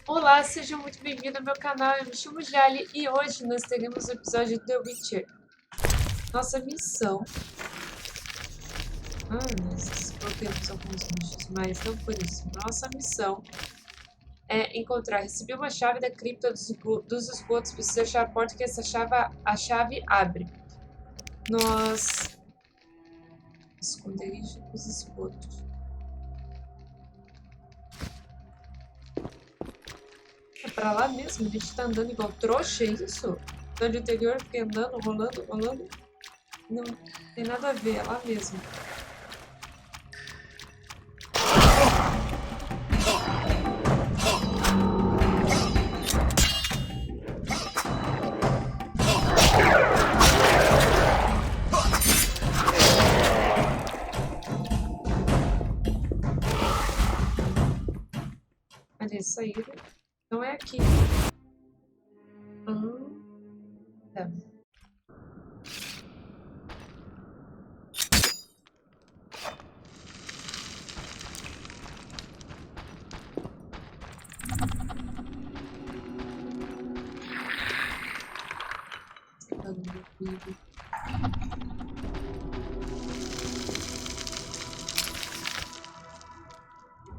Olá, seja muito bem-vindo ao meu canal, eu me chamo Jali e hoje nós teremos o episódio do Witcher. Nossa missão... nós colocamos alguns bichos, mas não por isso. Nossa missão é encontrar, receber uma chave da cripta dos esgotos, precisa achar a porta que a chave abre. Nós... Esconderijo dos esgotos. É pra lá mesmo? A gente tá andando igual trouxa, é isso? Tô no interior, fiquei andando, rolando. Não tem nada a ver, é lá mesmo. Ali, saída. Não é aqui. Tá.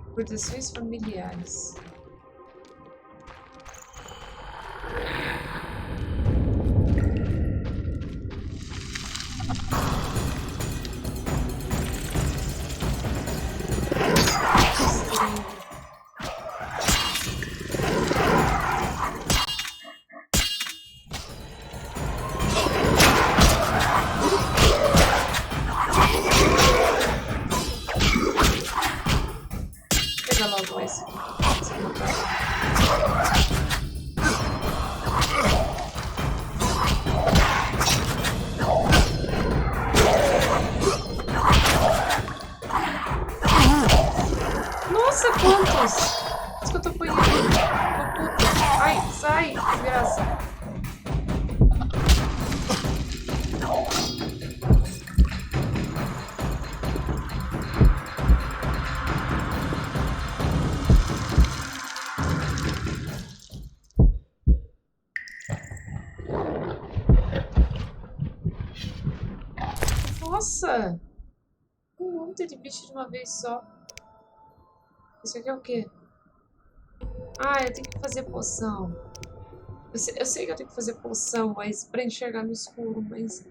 Recordações familiares. Pega logo esse aqui. Nossa, quantos? Isso que eu tô apanhando. Oh, puta. Ai, sai, desgraça. Nossa! Um monte de bicho de uma vez só. Isso aqui é o quê? Ah, eu tenho que fazer poção. Eu sei que eu tenho que fazer poção, mas pra enxergar no escuro, mas...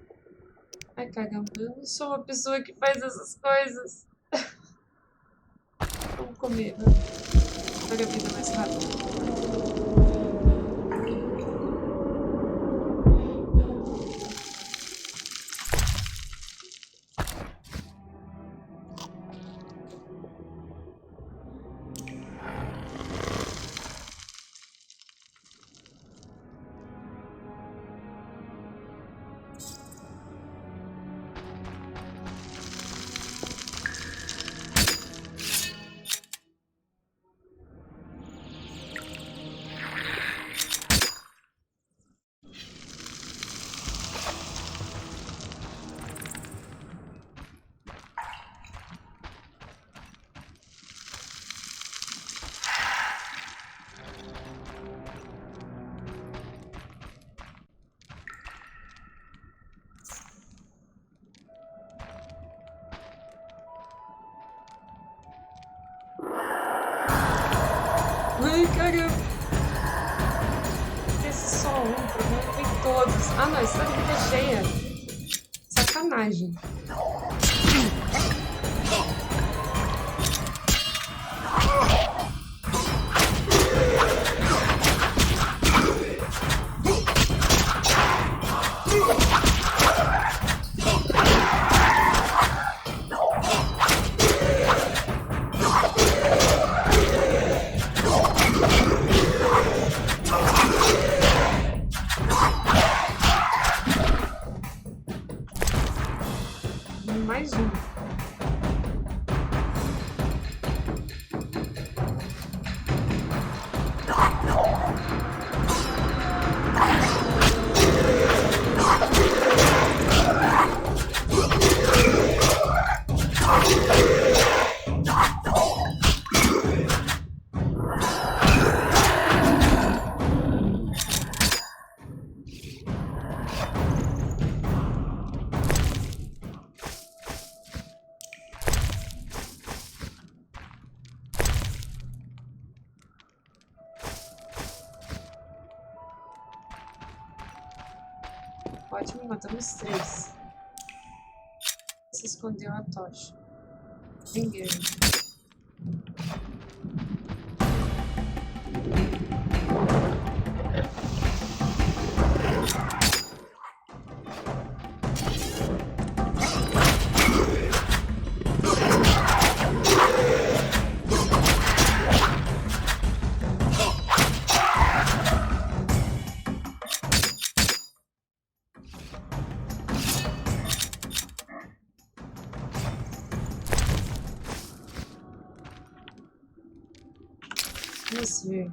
Ai, caramba, eu não sou uma pessoa que faz essas coisas. Vamos comer, né? Pega a vida mais rápido. Ai, caramba. Esse só um, o problema é que vem todos. Ah, não, essa vida é cheia. Sacanagem. Ótimo, matamos 3. Se escondeu a tocha. Ninguém. Vamos ver.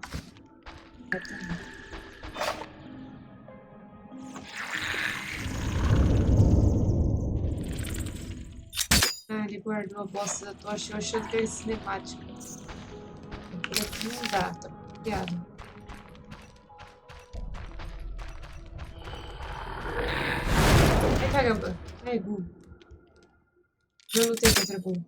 Ah, ele guardou a bosta da tocha. Eu achando que era cinemática. Por aqui não dá, tá copiado. Ai, caramba. Ai, Gu. Eu não tenho contra Gu.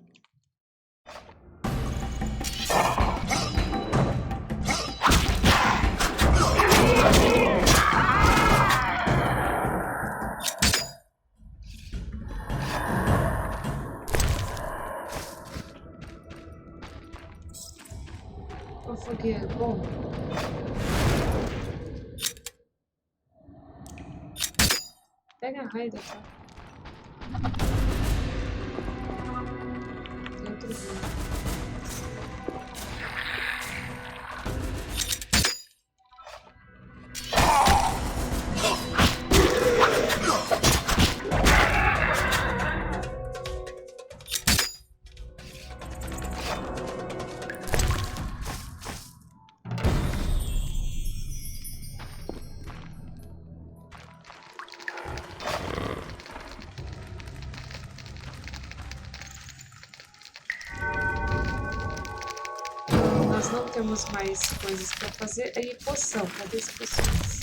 Qual foi que é? Bom. Pega a raida, tá? Tem outro vídeo. Nós não temos mais coisas para fazer. Aí, poção. Cadê as poções?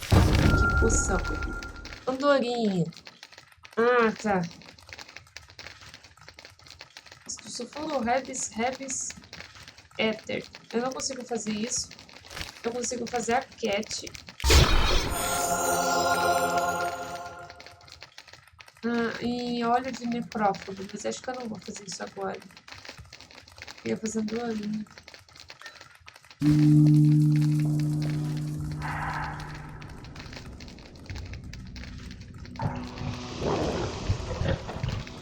Que poção? Andorinha. Ah, tá. Sulfuro, Rebis, Éter. Eu não consigo fazer isso. Eu consigo fazer a Cat. E óleo de necrófago, mas acho que eu não vou fazer isso agora. Eu ia fazer andorinha.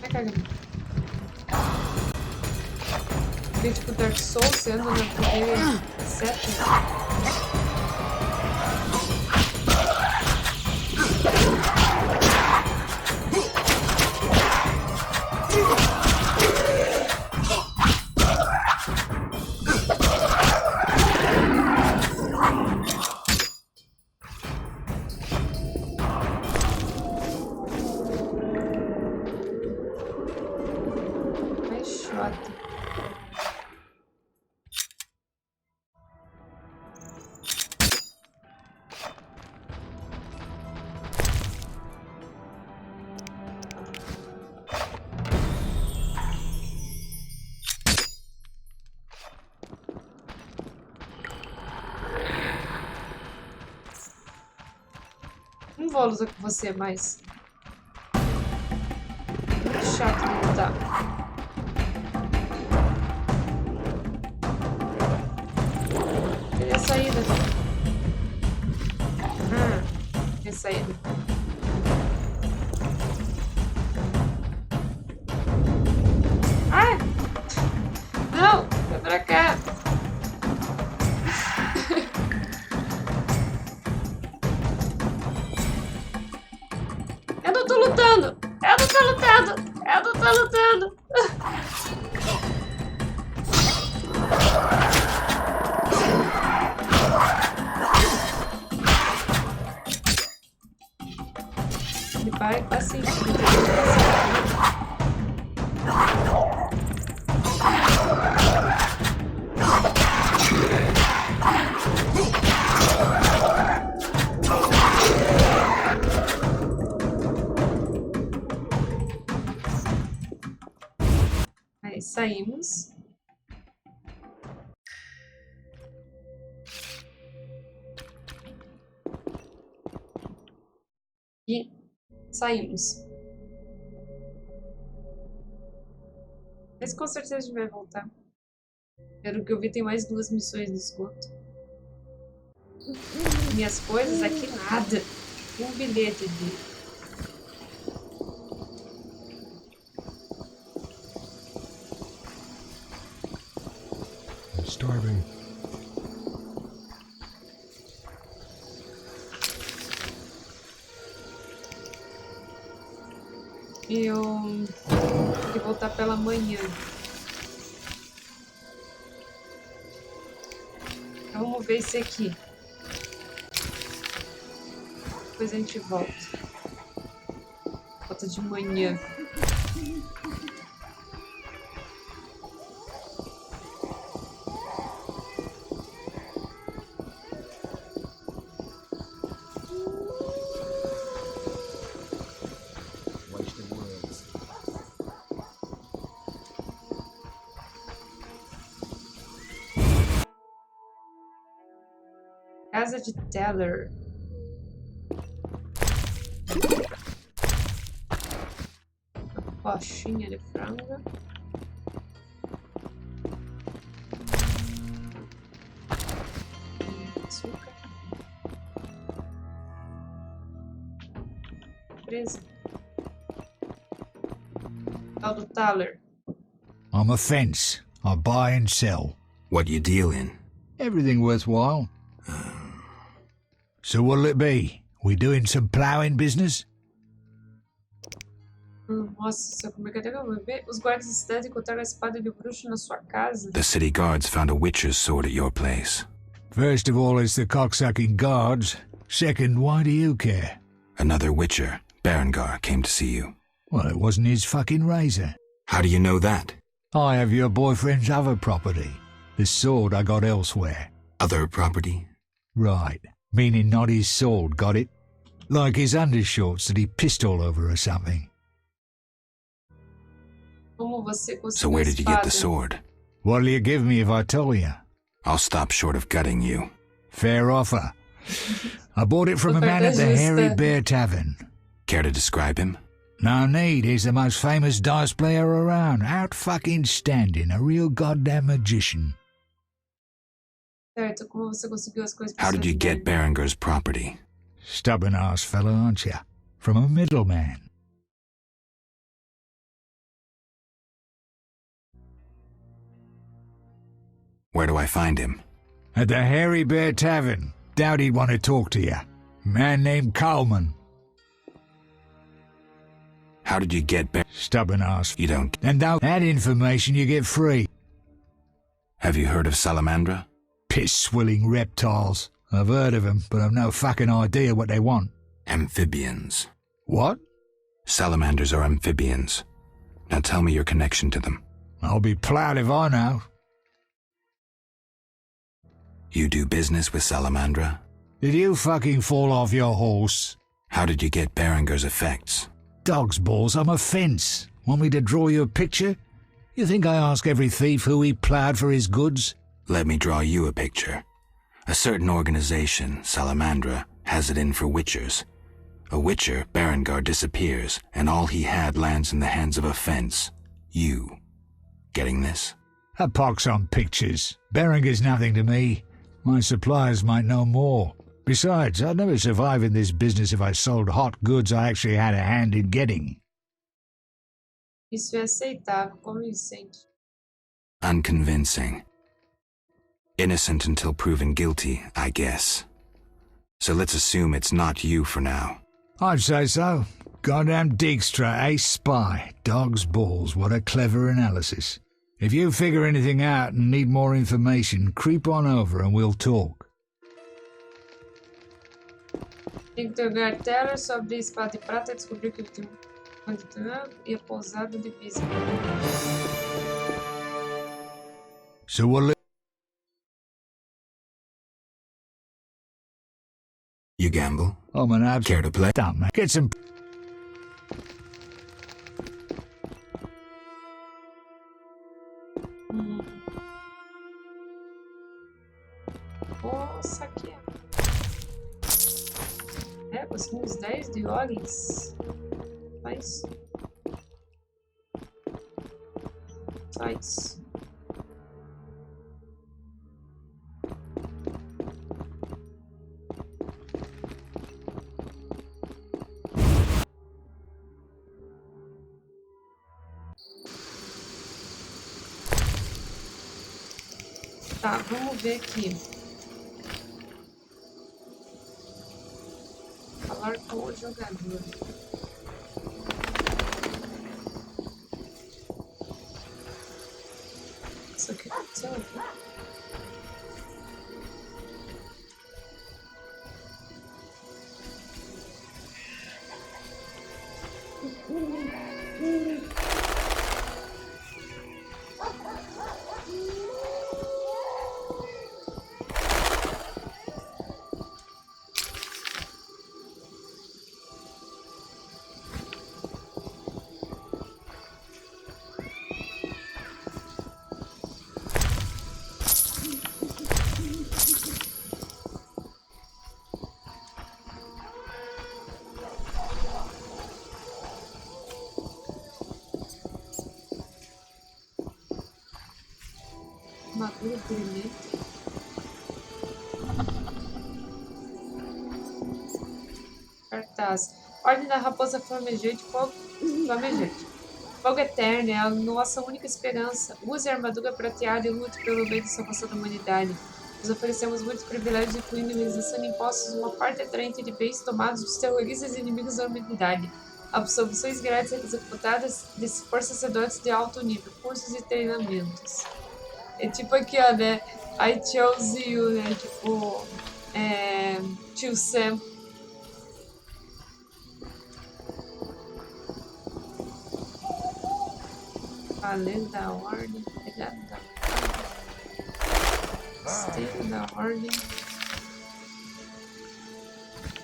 Vai, caramba. Bem tipo Dark Souls, você anda na primeira seta. Não vou lutar com você mais. Muito chato de lutar. Cadê a saída? Cadê a saída? Ai! Não! Vai pra cá! Eu não tô lutando! Eu não tô lutando! Eu não tô lutando! Ele vai assim. Aí saímos. E saímos. Mas com certeza a gente vai voltar. Pelo que eu vi, tem mais 2 missões no esgoto. Minhas coisas aqui, nada. Um bilhete de... Starving. Eu tenho que voltar pela manhã. Então, vamos ver esse aqui. Depois a gente volta. Volta de manhã. Casa de Teller. Uma coxinha de frango. Açúcar. Presa. Tal do Teller. I'm a fence. I buy and sell. What you deal in? Everything worthwhile. So what'll it be? We doing some ploughing business? Nossa, seu comunicador vai ver. Os guardas da cidade encontraram a espada de Bruxo na sua casa. The city guards found a witcher's sword at your place. First of all, it's the cocksucking guards. Second, why do you care? Another witcher, Berengar, came to see you. Well, it wasn't his fucking razor. How do you know that? I have your boyfriend's other property. The sword I got elsewhere. Other property? Right. Meaning not his sword, got it? Like his undershorts that he pissed all over or something. Como você conseguiu So where did you get the sword? What'll you give me if I tell you? I'll stop short of gutting you. Fair offer. I bought it from a man at the Hairy Bear Tavern. Care to describe him? No need, he's the most famous dice player around. Out fucking standing, a real goddamn magician. Certo, como você conseguiu as coisas? How did you get Berengar's property? Stubborn ass fella, aren't you? From a middleman. Where do I find him? At the Hairy Bear Tavern. Doubt he'd want to talk to you. Man named Coleman. How did you get Stubborn ass. You don't... And that information you get free. Have you heard of Salamandra? Piss-swilling reptiles. I've heard of them, but I've no fucking idea what they want. Amphibians. What? Salamanders are amphibians. Now tell me your connection to them. I'll be ploughed if I know. You do business with Salamandra? Did you fucking fall off your horse? How did you get Berengar's effects? Dog's balls, I'm a fence. Want me to draw you a picture? You think I ask every thief who he ploughed for his goods? Let me draw you a picture. A certain organization, Salamandra, has it in for witchers. A witcher, Berengar, disappears, and all he had lands in the hands of a fence. You. Getting this? A pox on pictures. Berengar's nothing to me. My suppliers might know more. Besides, I'd never survive in this business if I sold hot goods I actually had a hand in getting. Isso é aceitável, convincente. Unconvincing. Innocent until proven guilty, I guess. So let's assume it's not you for now. I'd say so. Goddamn Dijkstra, ace spy. Dog's balls, what a clever analysis. If you figure anything out and need more information, creep on over and we'll talk. Interrogar Teller sobre a espada de prata e descobrir que ele tem e a pousada de pisa. So what'll You gamble? I'm an abs. Care to play? Damn, man. Get some. Vou saquear. É, vou Conseguimos 10 de olhos. Faz. Faz. Tá, vamos ver aqui. Falar com o jogador. Isso aqui aconteceu aqui. Maduro brilhante. Cartaz. Ordem da raposa flamejante. Fogo eterno é a nossa única esperança. Use a armadura prateada e lute pelo bem da salvação da humanidade. Nos oferecemos muitos privilégios, incluindo a realização de impostos, uma parte atraente de bens tomados dos terroristas e inimigos da humanidade, absolvições grátis executadas de por sacerdotes de alto nível, cursos e treinamentos. É tipo aqui, ó, né? I chose you, né? Tipo, tio Sam. Valendo da ordem, pegado da ordem, esteiro da ordem.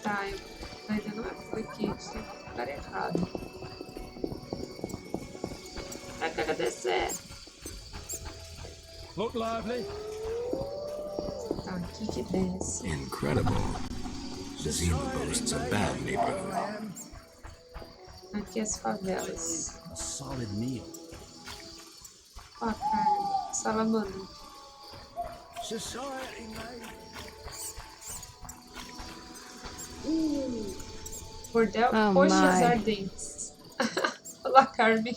Tá, eu ainda não foi aqui, isso tem que ficar errado. Vai que agradecer. Look lively. Tá, aqui que desce. Incredible. Zima boasts a bad neighborhood. Aqui as favelas. A solid meal. Ó a carne, salamandra. Society, mate. Bordel, Oh, coxas my. ardentes. Olá, Carmen.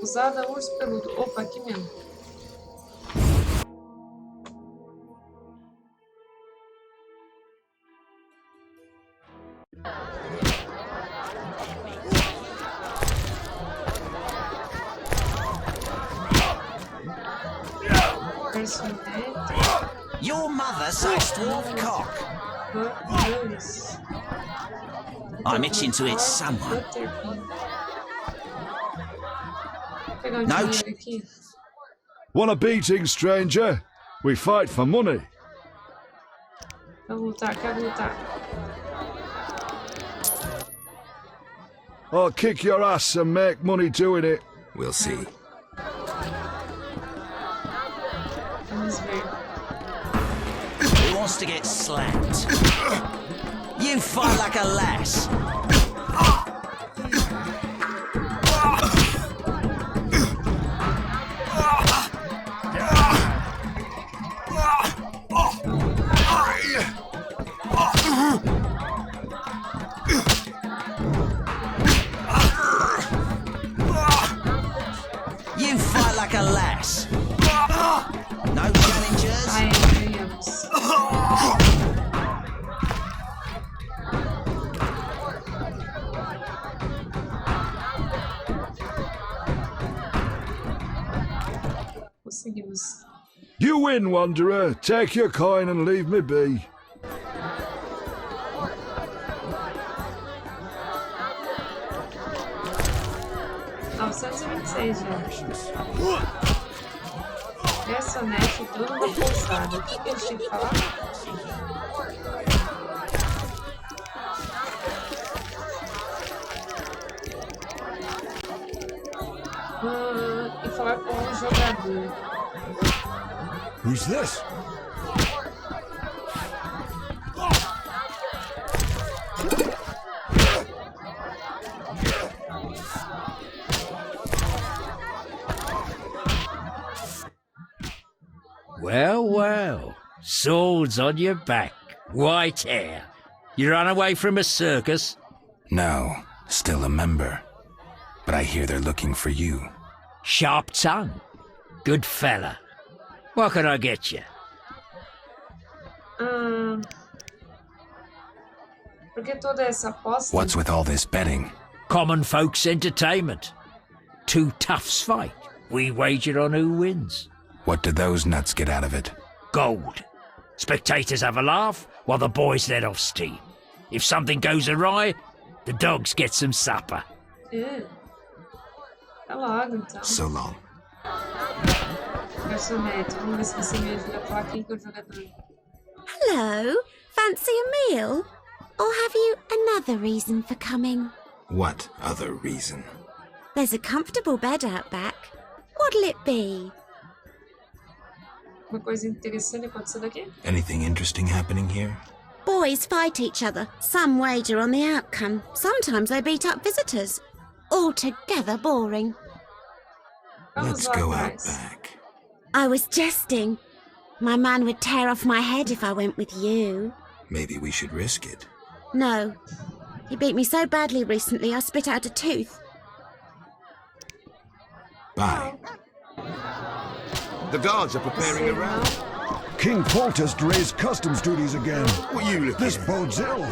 Usada urso peludo. Opa, aqui mesmo. Personete. Your mother sucks dwarf cock. Burris. I'm itching to hit someone. Butterbean. Vou pegar um Não. dinheiro aqui. Want a beating, stranger? We fight for money. Quero lutar, quero lutar. I'll kick your ass and make money doing it. We'll see. Vamos ver. Who wants to get slapped? You fight like a lass. You fight like a lass. No challengers. Ai, ganhamos. Conseguimos. You win, wanderer. Take your coin and leave me be. Garçonete, dono da pousada. O que a gente tem que falar? E falar com o jogador. Who's this? Well, well. Swords on your back. White hair. You run away from a circus? No, still a member. But I hear they're looking for you. Sharp tongue. Good fella. What can I get you? Por que toda essa aposta? What's with all this betting? Common folks' entertainment. Two toughs fight. We wager on who wins. What do those nuts get out of it? Gold. Spectators have a laugh while the boys let off steam. If something goes awry, the dogs get some supper. Tá logo, então. So long. Garçonete, vamos ver se você me ajuda a falar quem que é o jogador. Hello, fancy a meal? Or have you another reason for coming? What other reason? There's a comfortable bed out back. What'll it be? Uma coisa interessante acontecendo aqui? Anything interesting happening here? Boys fight each other. Some wager on the outcome. Sometimes they beat up visitors. Altogether boring. Vamos Let's lá go out atrás. back. I was jesting. My man would tear off my head if I went with you. Maybe we should risk it. No. He beat me so badly recently I spit out a tooth. Bye. The guards are preparing a round. King protest raised customs duties again. What are you looking This at? bodes ill.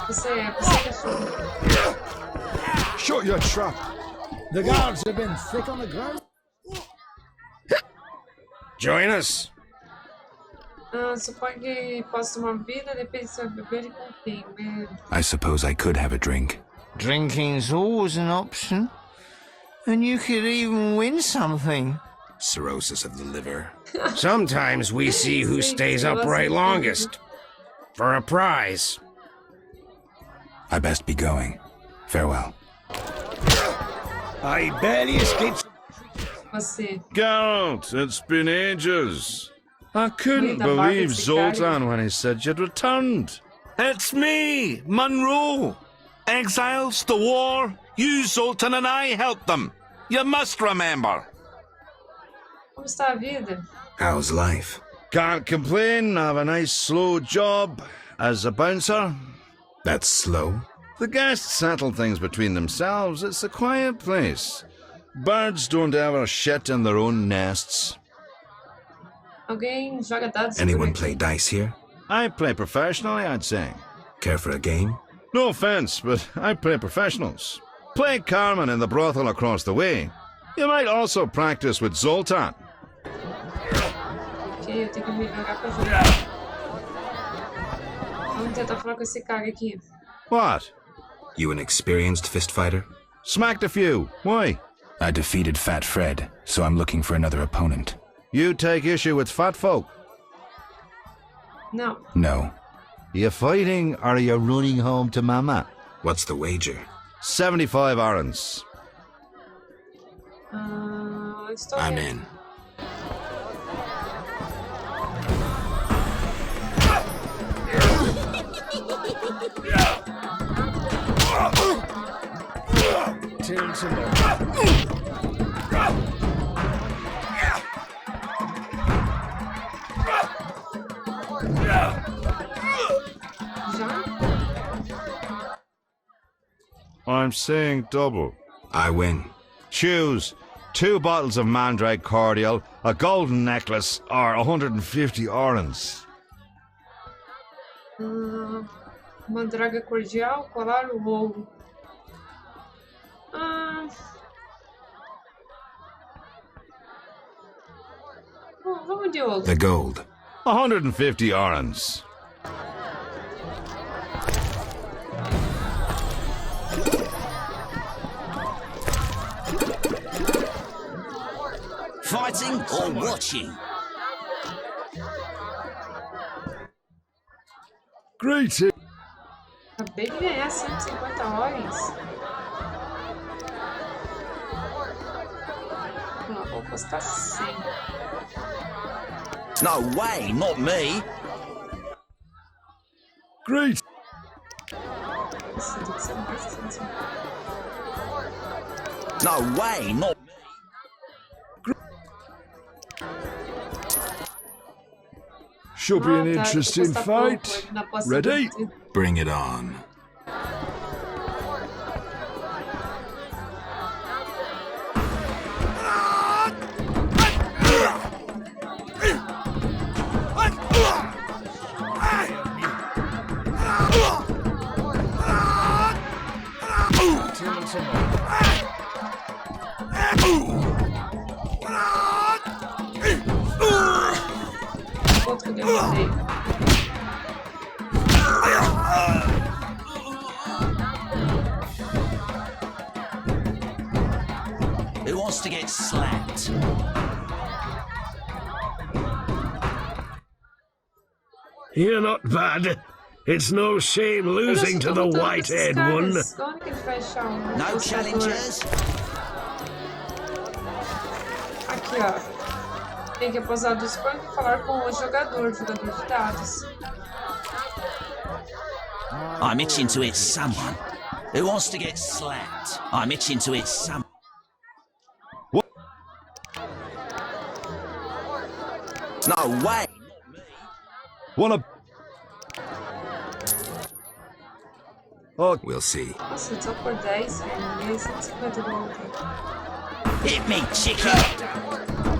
Você que achou? Shut your trap. The guards have been thick on the ground. Join us. Suponho que posso tomar vida, depende se eu beber e com quem, né? I suppose I could have a drink. Drinking's always an option. And you could even win something. Cirrhosis of the liver. Sometimes we see who stays upright longest. For a prize. I best be going. Farewell. I barely escaped. Você. Geralt, it's been ages. I couldn't Wait, the believe market's Zoltan when he said you'd returned. It's me, Monroe. Exiles, the war, you, Zoltan, and I helped them. You must remember. Como está a vida? How's life? Can't complain, I have a nice slow job as a bouncer. That's slow. The guests settle things between themselves. It's a quiet place. Birds don't ever shit in their own nests. Alguém joga dados? Anyone por play aqui? dice here? I play professionally, I'd say. Care for a game? No offense, but I play professionals. Play Carmen in the brothel across the way. You might also practice with Zoltan. Ok, eu tenho que melhorar pra jogar. Vamos tentar falar com esse cara aqui. What? You an experienced fist fighter? Smacked a few. Why? I defeated Fat Fred, so I'm looking for another opponent. You take issue with fat folk. Não. No. You fighting or are you running home to mama? What's the wager? 75 orange. Estou I'm vendo. in. Turn some more. Já? I'm saying double. I win. Choose 2 bottles of Mandrake cordial, a golden necklace, or 150 orange. Uma draga cordial, colar o ouro. Bom, vamos de ouro. The gold. 150 orange. Fighting or watching? Greeting. Acabei de ganhar 150 horas. Não, vou postar 100. No way, not me. Greet. Nossa, tem que ser mais 150. No way, not me. Should be an Ah, tá, interesting vou postar fight. pouco, ele não posta Ready? muito. Bring it on. Quanto que eu derrotei? Who wants to get slapped? You're not bad. It's no shame losing to the white-haired one. Onde que ele vai achar um No postador? challengers? Aqui, ó. Tem que posar do Discord e falar com o jogador de dados. I'm itching to hit someone. Who wants to get slapped? I'm itching to hit someone. No way. Wanna? Oh, We'll see. Nossa, só por 10, velho. Ganhei 150 do outro. Hit me, chicken.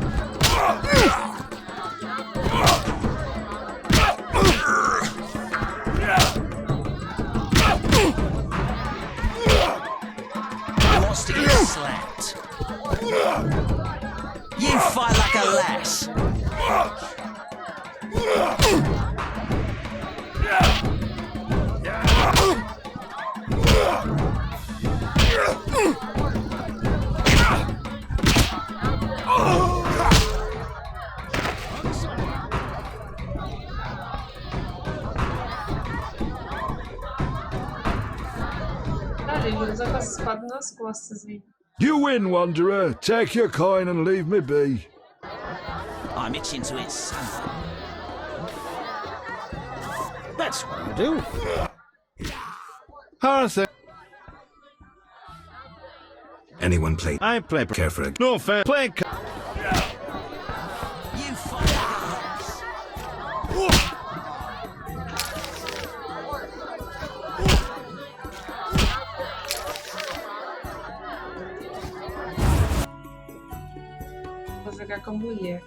Who wants to get slapped? You fight like a lass. Cara, ele usa com essa espada nas costas, hein? you win, Wanderer. Take your coin and leave me be. I'm itching to hit someone. That's what I do. Arthur, Anyone play? I play. Care for a... No fair. Play. You fight like a lass. Vou jogar com a mulher.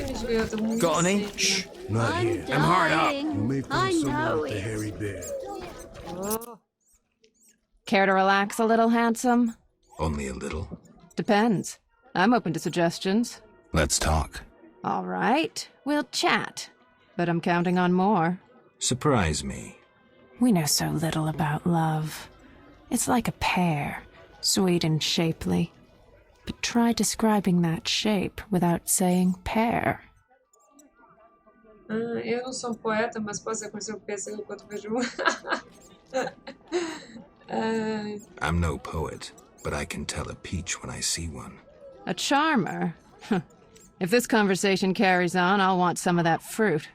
Eles ganham muito Got any? cedo. Shh. Not here. I'm hard up. You may I find someone know with a it. hairy beard. Care to relax a little, handsome? Only a little. Depends. I'm open to suggestions. Let's talk. All right, we'll chat. But I'm counting on more. Surprise me. We know so little about love. It's like a pear, sweet and shapely. But try describing that shape without saying pear. Ah, eu não sou um poeta, mas posso reconhecer o pêssego quando vejo um. Ai, I'm no poet, but I can tell a peach when I see one. A charmer? If this conversation carries on, I'll want some of that fruit.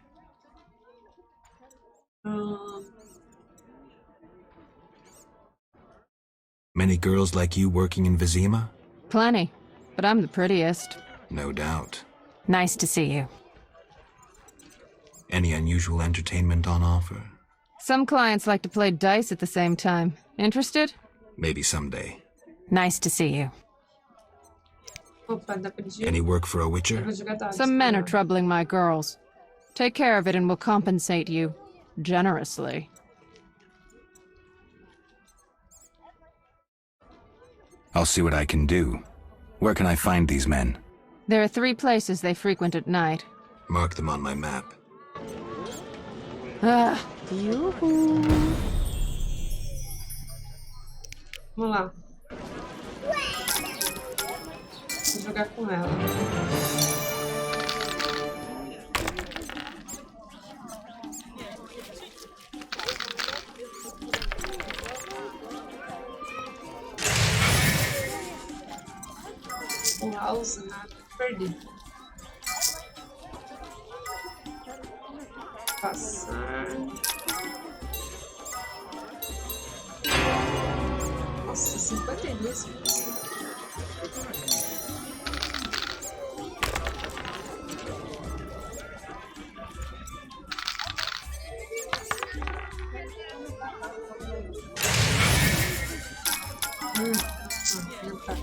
Many girls like you working in Vizima? Plenty, but I'm the prettiest. No doubt. Nice to see you. Any unusual entertainment on offer? Some clients like to play dice at the same time. Interested? Maybe someday. Nice to see you. opa, dá pra pedir. Any work for a Eu witcher? vou jogar dados. Some men are troubling my girls. Take care of it and we'll compensate you generously. I'll see what I can do. Where can I find these men? There are 3 places they frequent at night. Mark them on my map. Ah, yuhu. Vamos lá. Vou jogar com ela. Pausa, nada. Perdi. Passar. Nossa, 52. Não tá.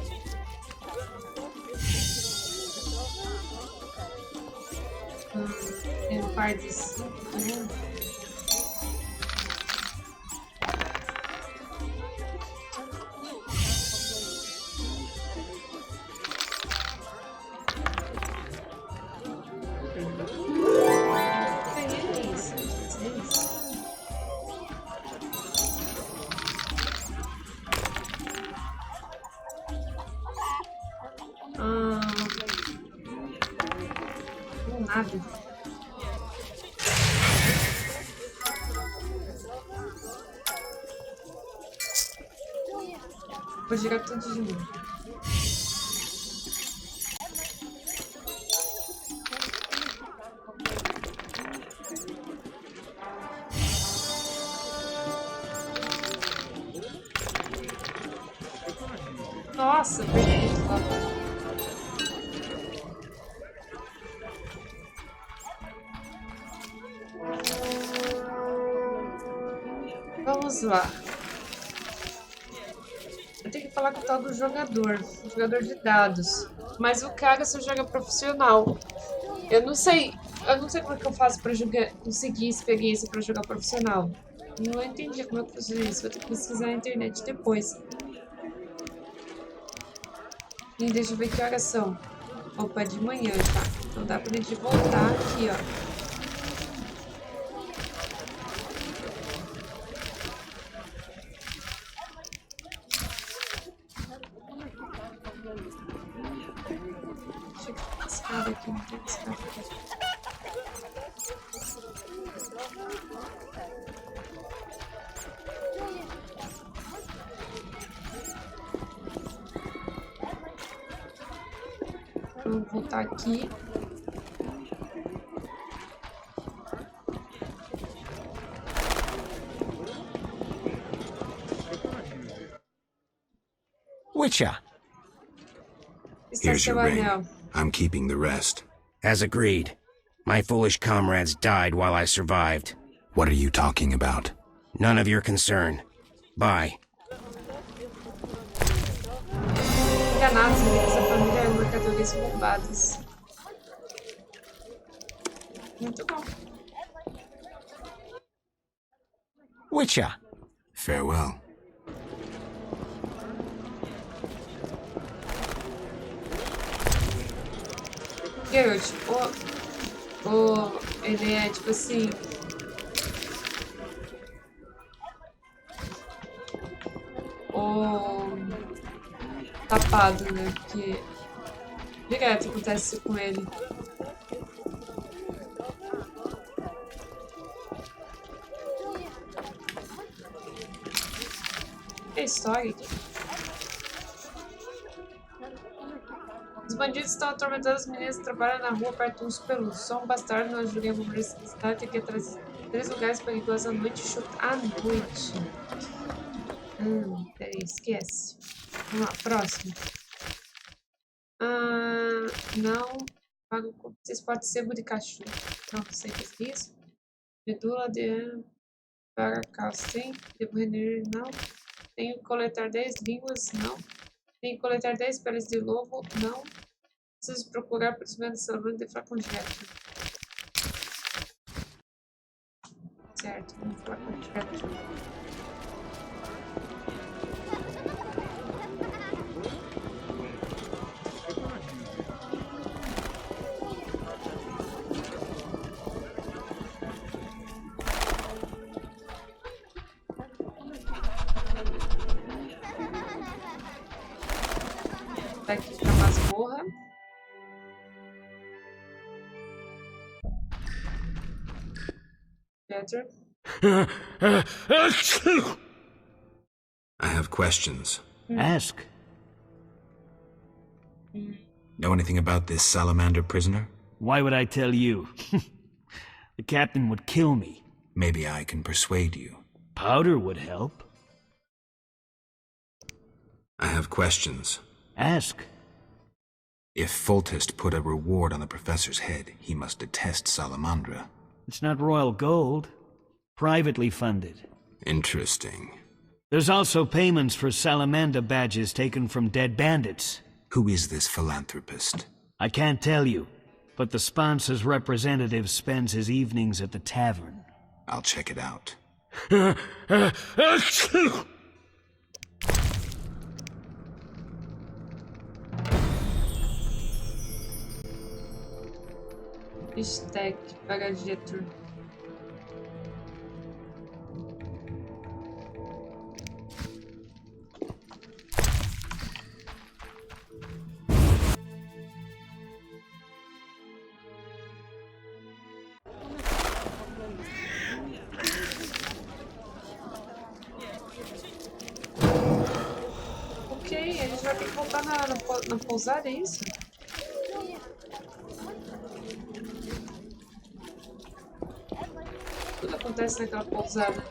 Tem um par de 5. Nada. Vou girar tudo de novo. Nossa, perdi muito lá. Vamos lá. Eu tenho que falar com o tal do jogador de dados. Mas o cara só joga profissional. Eu não sei como é que eu faço pra conseguir experiência pra jogar profissional. Não entendi como é que eu faço isso. Vou ter que pesquisar na internet depois. E deixa eu ver que horas são. Opa, de manhã, tá? Então dá pra gente voltar aqui, ó. Aqui, não tem escada aqui. Vou voltar aqui. Witcher. Here's your ring. I'm keeping the rest. As agreed. My foolish comrades died while I survived. What are you talking about? None of your concern. Bye. Enganados, essa família é mercadorias roubadas. Muito bom. Witcher. Farewell. Geralt, ele é tipo assim. Tapado, né? Porque direto acontece isso com ele. É história aqui. Os bandidos estão atormentando as meninas que trabalham na rua perto de uns peludos. Só um bastardo não ajudaria a mover essa cidade que traz 3 lugares perigosos à noite e chuta à noite. Peraí, esquece. Vamos lá, próximo. Não. Vocês podem ser de cachorro. Não sei o que é isso. Medula de para castem. Devo render, não. Tenho que coletar 10 línguas, não. Tenho que coletar 10 peles de lobo, não. Preciso procurar por cima dessa lâmina de falar com o Jeff. Certo, vamos falar com o Jeff. daqui pra masmorra. Better. I have questions. Ask. Know anything about this salamander prisoner? Why would I tell you? The captain would kill me. Maybe I can persuade you. Powder would help. I have questions. Ask. If Foltest put a reward on the professor's head, he must detest Salamandra. It's not royal gold. Privately funded. Interesting. There's also payments for salamander badges taken from dead bandits. Who is this philanthropist? I can't tell you, but the sponsor's representative spends his evenings at the tavern. I'll check it out. Stack, bagageiro. Ok, a gente vai ter que voltar na pousada, é isso? Tudo acontece naquela pousada.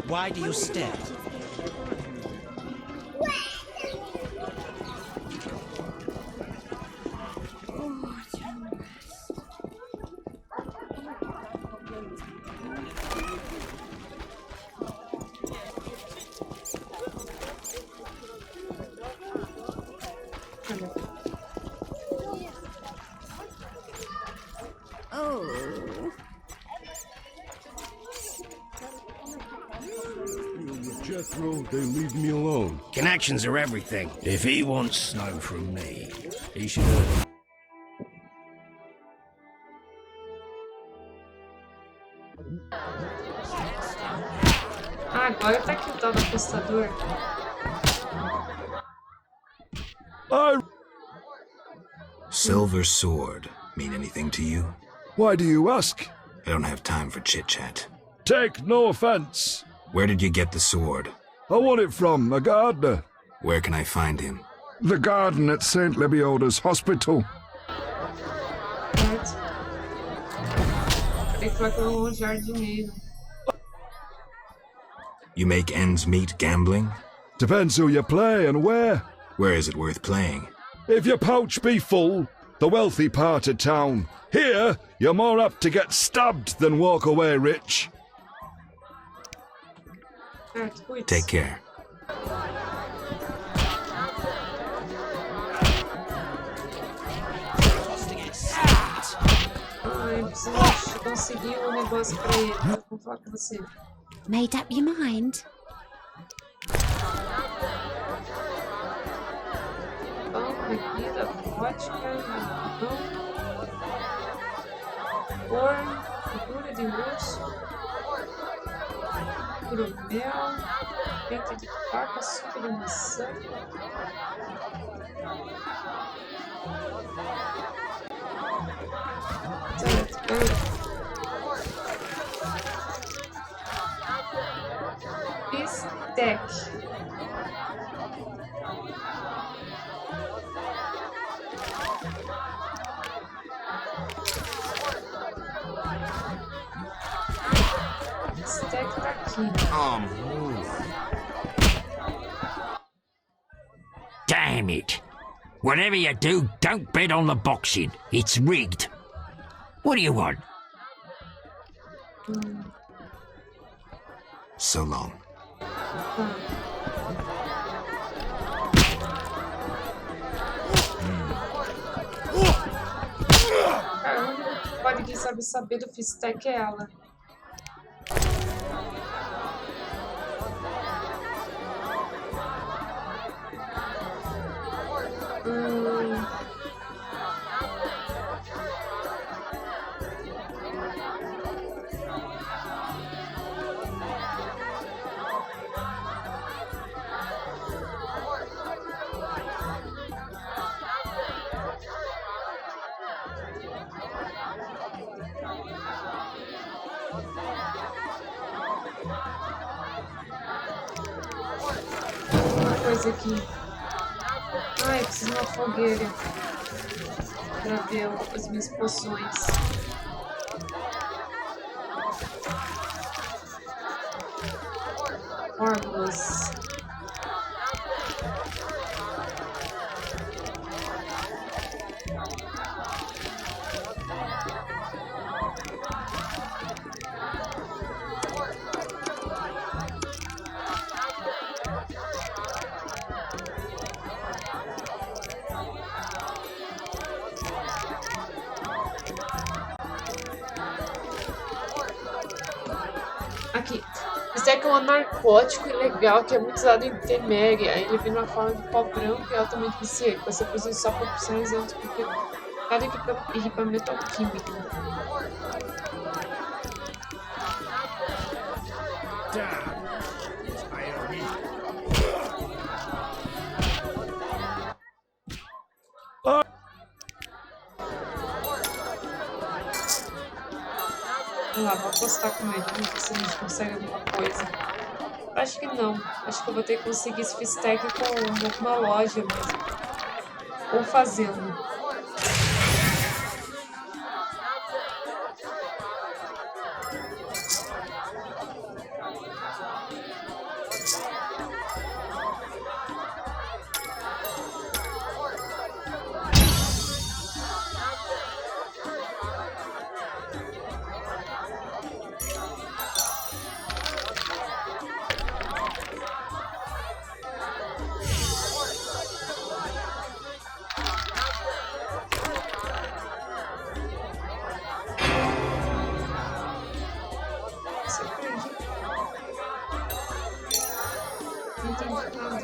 Why do you stare? Jethro, they leave me alone. Connections are everything. If he wants snow from me, he should earn. Ah, agora tá aqui o tal do apostador. Silver sword mean anything to you? Why do you ask? I don't have time for chit-chat. Take no offense. Where did you get the sword? I want it from a gardener. Where can I find him? The garden at St. Lebioda's Hospital. Certo. Tem que falar com o jardineiro. You make ends meet gambling? Depends who you play and where. Where is it worth playing? If your pouch be full, the wealthy part of town. Here, you're more apt to get stabbed than walk away rich. Certo, cuide. Take care. Ai, preciso conseguir um negócio pra ele. Vou falar com você. Made up your mind? Pão, bebida, vodka, pão, cor, figura de urso, grumel, peito de vaca, suco de maçã. Certo, bistec. Bistec tá aqui. Damn it. Whatever you do, don't bet on the boxing. It's rigged. What do you want? So long. Cara, o único pode quem sabe saber do Fistec é ela. fazer aqui? Ai, eu preciso de uma fogueira pra ver as minhas poções. Fórmulas. Aqui. Isso aqui é um narcótico ilegal que é muito usado em Teméria. Ele vem na forma de pó branco e altamente viciante. Você produz só por opções antes porque cada equipamento químico. Vamos lá, vou apostar com ele, vamos ver se a gente consegue alguma coisa. Acho que não. Acho que eu vou ter que conseguir esse fistec com alguma loja mesmo. Ou fazendo. Não entendi nada.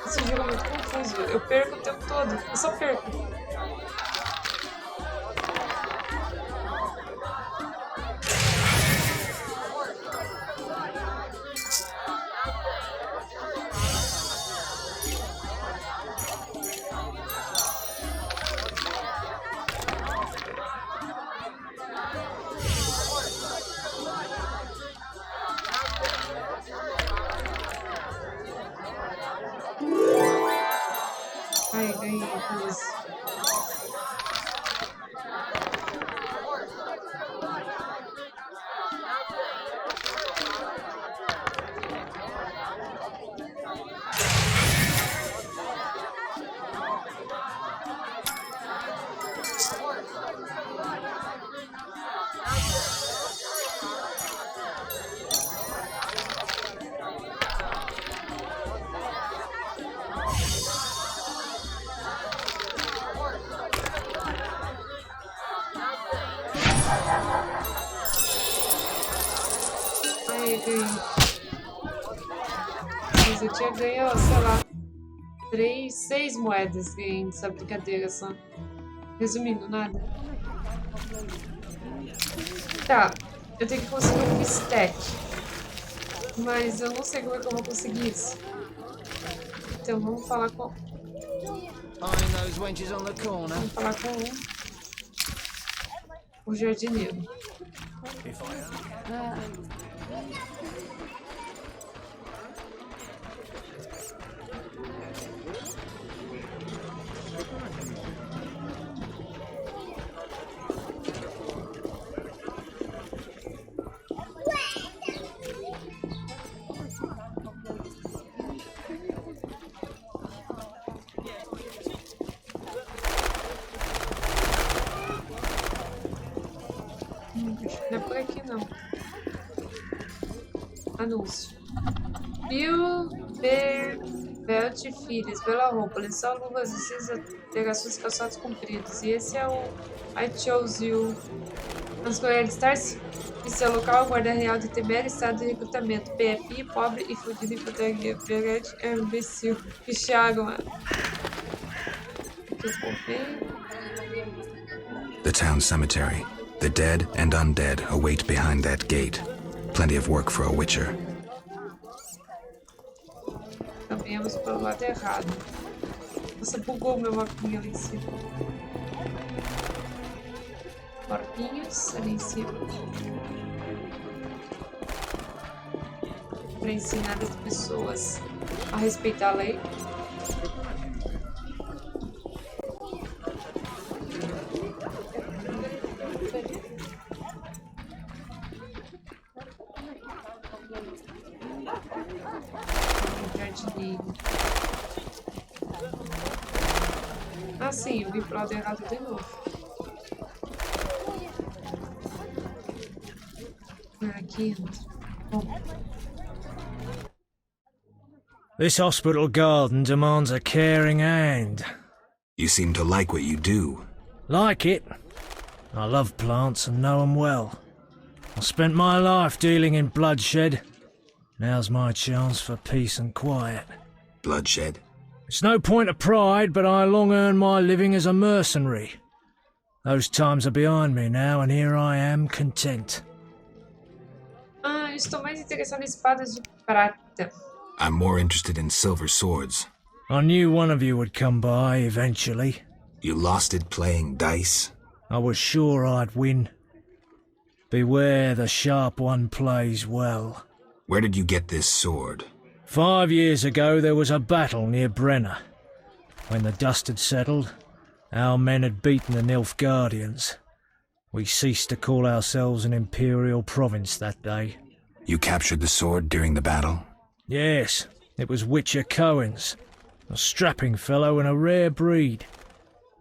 Esse jogo é muito confuso. Eu perco o tempo todo. Eu só perco. Ai, ganhei duas. Ai, ganhei. Mas eu tinha ganho, sei lá, 6 moedas ganhei nessa brincadeira só. Resumindo, nada. Tá, eu tenho que conseguir um bistec. Mas eu não sei como é que eu vou conseguir isso. Então vamos falar com... Vamos falar com o jardineiro. Não é por aqui não. Anúncio. Bill Belt Filhos, bela roupa, lençol, luvas e cinza, pegações, calçados compridos. E esse é o I Chose You. Nas Coreias Stars, oficial local, guarda real de Temer, estado de recrutamento. PFI, pobre e fudido em putaria. Verete é um imbecil. Picharam, mano. Aqui eu comprei. The town cemetery. The dead and undead await behind that gate. Plenty of work for a witcher. Caminhamos pelo lado errado. Nossa, bugou meu mapinha ali em cima. Porquinhos ali em cima. para ensinar as pessoas a respeitar a lei. Ah, sim, eu vim pro lado errado de novo. Aqui entra. Bom. This hospital garden demands a caring hand. You seem to like what you do. Like it? I love plants and know 'em well. I spent my life dealing in bloodshed. Now's my chance for peace and quiet. Bloodshed? It's no point of pride, but I long earned my living as a mercenary. Those times are behind me now, and here I am, content. Ah, eu estou mais interessado em espadas de prata. I'm more interested in silver swords. I knew one of you would come by eventually. You lost it playing dice? I was sure I'd win. Beware the sharp one plays well. Where did you get this sword? 5 years ago there was a battle near Brenner. When the dust had settled, our men had beaten the Nilfgaardians. We ceased to call ourselves an imperial province that day. You captured the sword during the battle? Yes, it was Witcher Cohen's. A strapping fellow and a rare breed.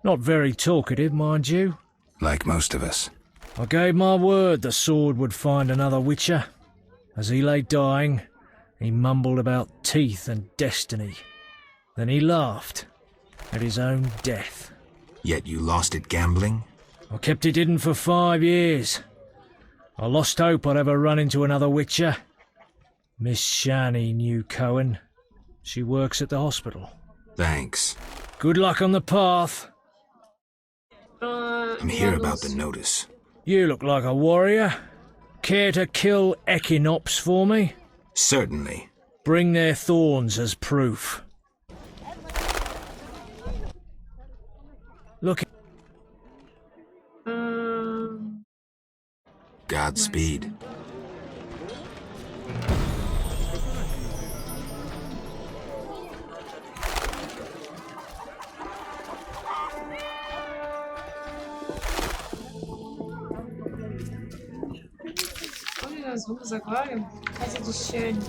Not very talkative, mind you. Like most of us. I gave my word the sword would find another Witcher. As he lay dying, he mumbled about teeth and destiny. Then he laughed at his own death. Yet you lost it gambling? I kept it hidden for 5 years. I lost hope I'd ever run into another Witcher. Miss Shani knew Cohen. She works at the hospital. Thanks. Good luck on the path. I'm here about the notice. You look like a warrior. Care to kill Equinops for me? Certainly. Bring their thorns as proof. Look. Godspeed. Onde nós vamos agora? Casa de Shani.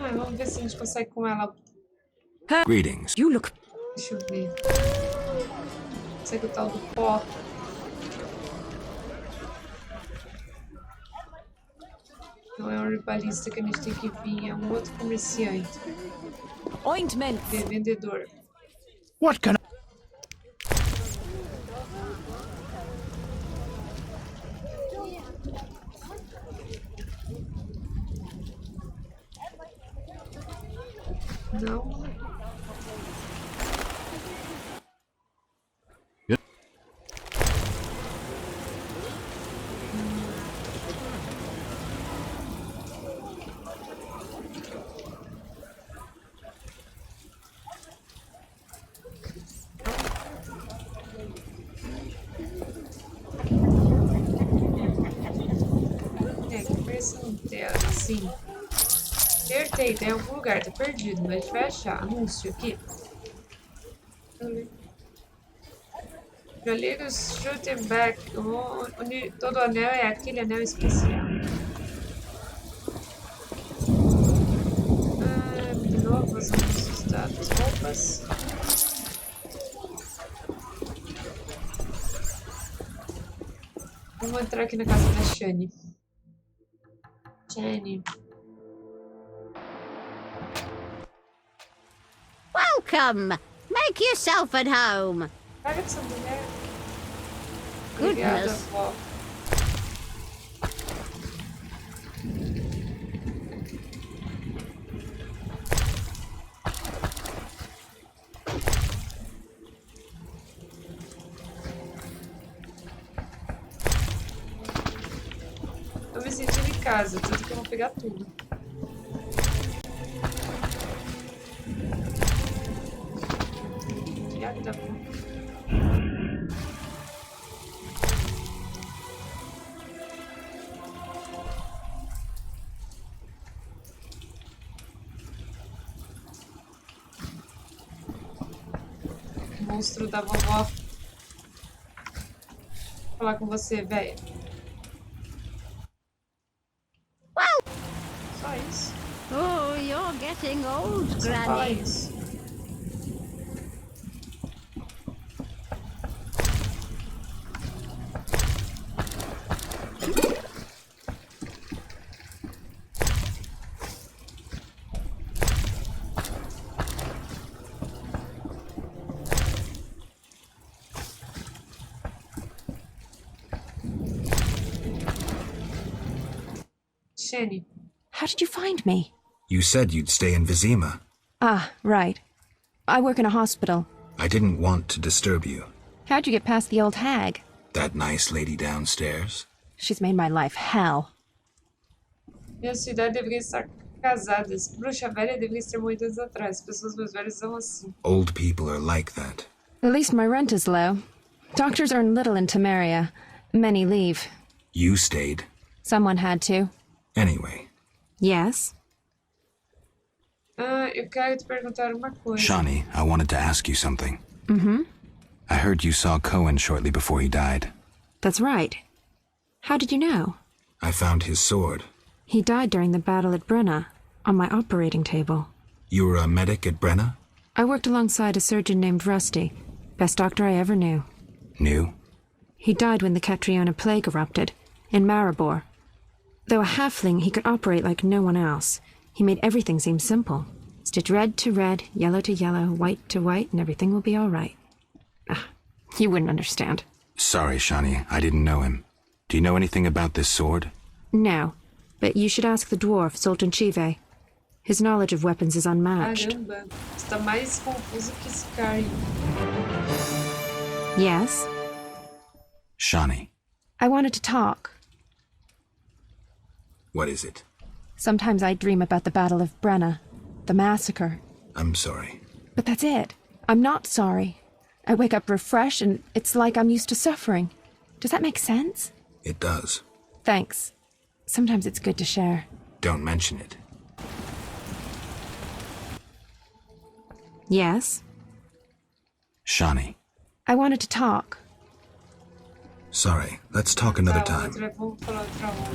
Ah, vamos ver se a gente consegue com ela. Greetings. You look... Deixa eu ver. Consegue o tal do pó. Não é um herbalista que a gente tem que vir, é um outro comerciante. Ointment. Vendedor. What can Não. Assim. Acertei, tá em algum lugar, tá perdido, mas a gente vai achar. Anúncio aqui. Galegos Schuttenberg. Todo anel é aquele anel especial. De novo, os anúncios das roupas. Vamos entrar aqui na casa da Shani. Shani. Welcome! Make yourself at home. Para dessa mulher. Obrigada, Goodness. vó. Tô me sentindo em casa, tanto que eu vou pegar tudo. Tá bom. Monstro da vovó. Vou falar com você, velho. Só isso. Oh, you're getting old, Só fala Granny. isso. Shani. How did you find me? You said you'd stay in Vizima. Ah, right. I work in a hospital. I didn't want to disturb you. How'd you get past the old hag? That nice lady downstairs? She's made my life hell. Minha cidade deveria estar casada. Essa bruxa velha deveria ter morrido anos atrás. As pessoas mais velhas são assim. Old people are like that. At least my rent is low. Doctors earn little in Temeria. Many leave. You stayed. Someone had to. Anyway. Yes? Ah, eu quero te perguntar uma coisa. Shani, I wanted to ask you something. Mm-hmm. I heard you saw Cohen shortly before he died. That's right. How did you know? I found his sword. He died during the battle at Brenna, on my operating table. You were a medic at Brenna? I worked alongside a surgeon named Rusty. Best doctor I ever knew. Knew? He died when the Catriona plague erupted, in Maribor. Though a halfling, he could operate like no one else. He made everything seem simple. Stitch red to red, yellow to yellow, white to white, and everything will be all right. Ah, you wouldn't understand. Sorry, Shani, I didn't know him. Do you know anything about this sword? No, but you should ask the dwarf, Zoltan Chive. His knowledge of weapons is unmatched. Caramba, está mais confuso que Skyrim. Yes? Shani. I wanted to talk. What is it? Sometimes I dream about the Battle of Brenna, the massacre. I'm sorry. But that's it. I'm not sorry. I wake up refreshed and it's like I'm used to suffering. Does that make sense? It does. Thanks. Sometimes it's good to share. Don't mention it. Yes? Shani. I wanted to talk. Sorry, let's talk another time. Vamos falar outra hora.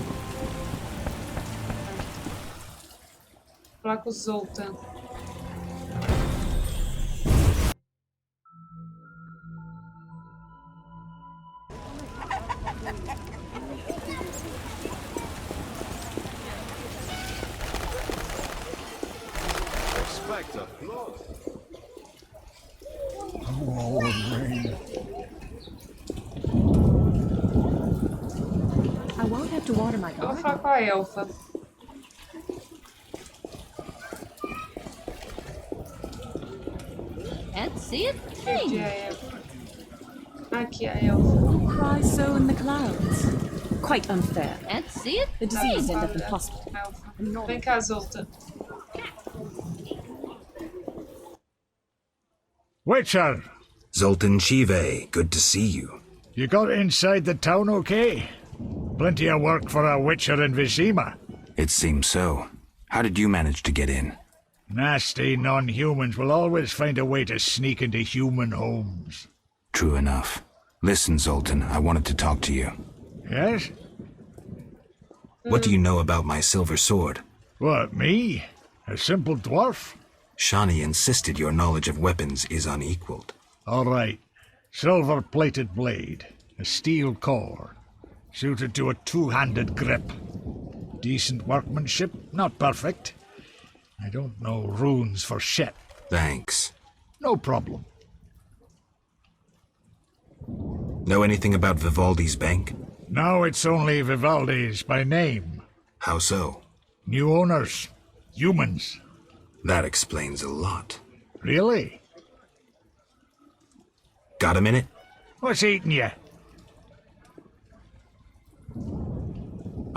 Falar com o Zoltan. Expect applause. Oh, rain. I won't have to water my Eu vou falar com a elfa. Can't see it. Perdi a elfa. Aqui a elfa. Cry so in the clouds. Quite unfair. Can't see it. The disease ended up in hospital. Elfa. Vem cá, Zoltan. Witcher, Zoltan Chive, good to see you. you got inside the town okay? Plenty of work for a witcher in Vizima. It seems so. How did you manage to get in? Nasty non-humans will always find a way to sneak into human homes. True enough. Listen, Zoltan, I wanted to talk to you. Yes? What do you know about my silver sword? What, me? A simple dwarf? Shani insisted your knowledge of weapons is unequaled. All right. Silver-plated blade, a steel core, suited to a two-handed grip. Decent workmanship, not perfect. I don't know runes for shit. Thanks. No problem. Know anything about Vivaldi's bank? Now it's only Vivaldi's by name. How so? New owners. Humans. That explains a lot. Really? Got a minute? What's eating you?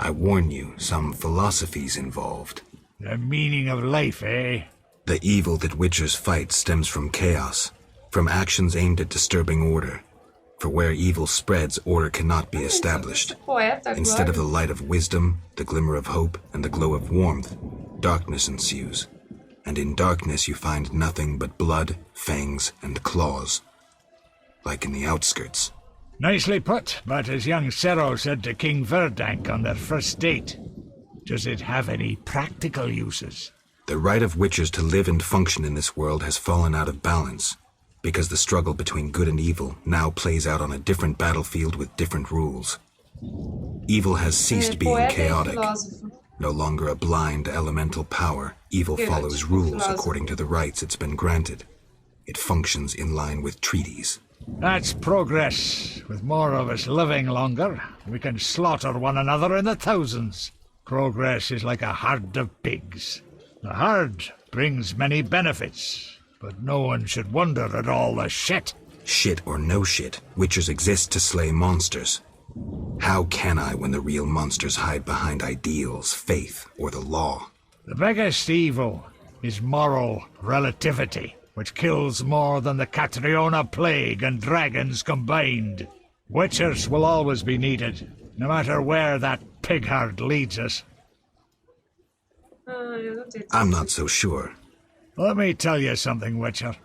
I warn you, some philosophy's involved. The meaning of life, eh? The evil that witchers fight stems from chaos, from actions aimed at disturbing order. For where evil spreads, order cannot be established. Instead of the light of wisdom, the glimmer of hope, and the glow of warmth, darkness ensues. And in darkness you find nothing but blood, fangs, and claws. Like in the outskirts. Nicely put, but as young Cero said to King Verdank on their first date, does it have any practical uses? The right of witchers to live and function in this world has fallen out of balance, because the struggle between good and evil now plays out on a different battlefield with different rules. Evil has ceased being chaotic. No longer a blind elemental power, evil follows rules according to the rights it's been granted. It functions in line with treaties. That's progress. With more of us living longer, we can slaughter one another in the thousands. Progress is like a herd of pigs. The herd brings many benefits, but no one should wonder at all the shit. Shit or no shit, witchers exist to slay monsters. How can I when the real monsters hide behind ideals, faith, or the law? The biggest evil is moral relativity, which kills more than the Catriona plague and dragons combined. Witchers will always be needed, no matter where that pig herd leads us. I'm not so sure. Let me tell you something, Witcher.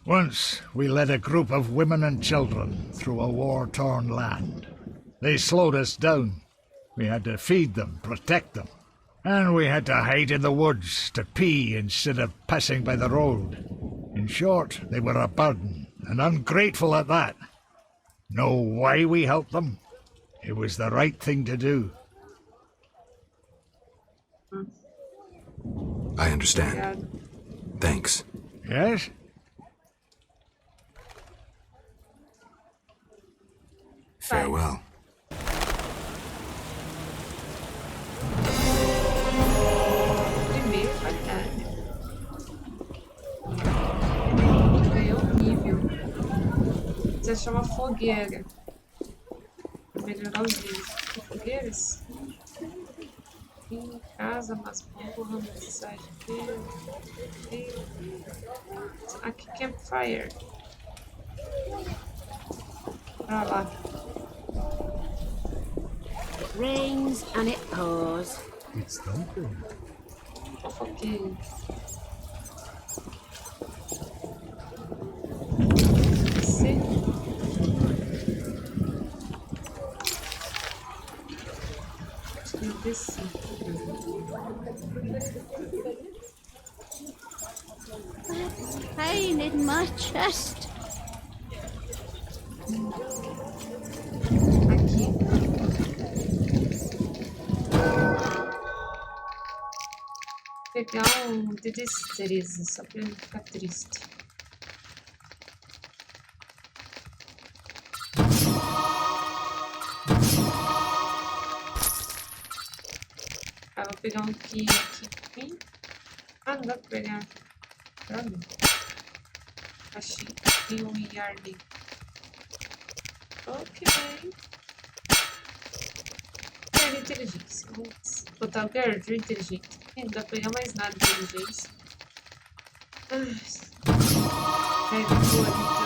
Once we led a group of women and children through a war-torn land. They slowed us down. We had to feed them, protect them. And we had to hide in the woods to pee instead of passing by the road. In short, they were a burden, and ungrateful at that. Know why we helped them? It was the right thing to do. I understand. Thanks. Yes? Farewell. Precisa achar uma fogueira pra melhorar os níveis. Tem fogueiras? Em casa, masmorra, mensagem dele. Aqui, campfire. Pra lá. It rains and it pours. It's thumping. Fofoqueiro. Pain in my chest. Aqui. Pegar um de destreza, só pra não ficar triste. Ah, vou pegar um aqui. Ah, não dá pra pegar. Droga. Achei. Tem um Jali. Ok. Guerra inteligência. Vamos botar o guerra inteligente. Não dá pra pegar mais nada de inteligência. Pega boa então.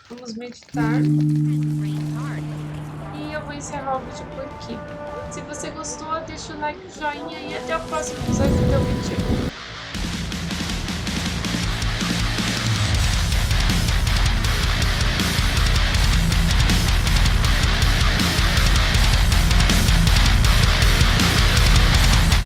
Vamos meditar. E eu vou encerrar o vídeo por aqui. Se você gostou, deixa o like, joinha e até o próximo episódio do meu vídeo.